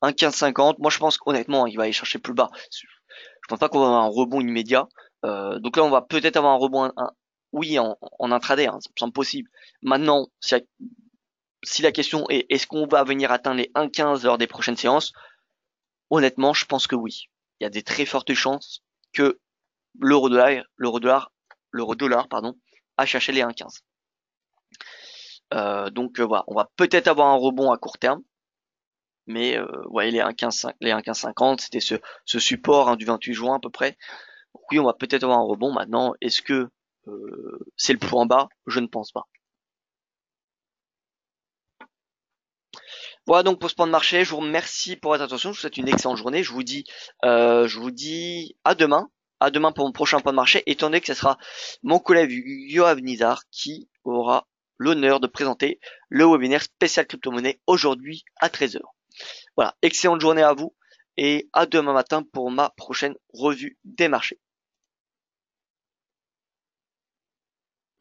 1,1550, moi je pense honnêtement il va aller chercher plus bas. Je pense pas qu'on va avoir un rebond immédiat. Donc là, on va peut-être avoir un rebond, oui, en intraday, hein, ça me semble possible. Maintenant, si la question est est-ce qu'on va venir atteindre les 1,15 lors des prochaines séances, honnêtement, je pense que oui. Il y a des très fortes chances que l'euro-dollar, pardon, a cherché les 1,15. Donc voilà, on va peut-être avoir un rebond à court terme. Mais ouais, les 1,1550, c'était ce support hein, du 28 juin à peu près. Oui, on va peut-être avoir un rebond maintenant. Est-ce que c'est le point bas? Je ne pense pas. Voilà donc pour ce point de marché. Je vous remercie pour votre attention. Je vous souhaite une excellente journée. Je vous dis à demain. À demain pour mon prochain point de marché, étant donné que ce sera mon collègue Yoav Nizar qui aura l'honneur de présenter le webinaire spécial crypto-monnaie aujourd'hui à 13 h. Voilà, excellente journée à vous et à demain matin pour ma prochaine revue des marchés.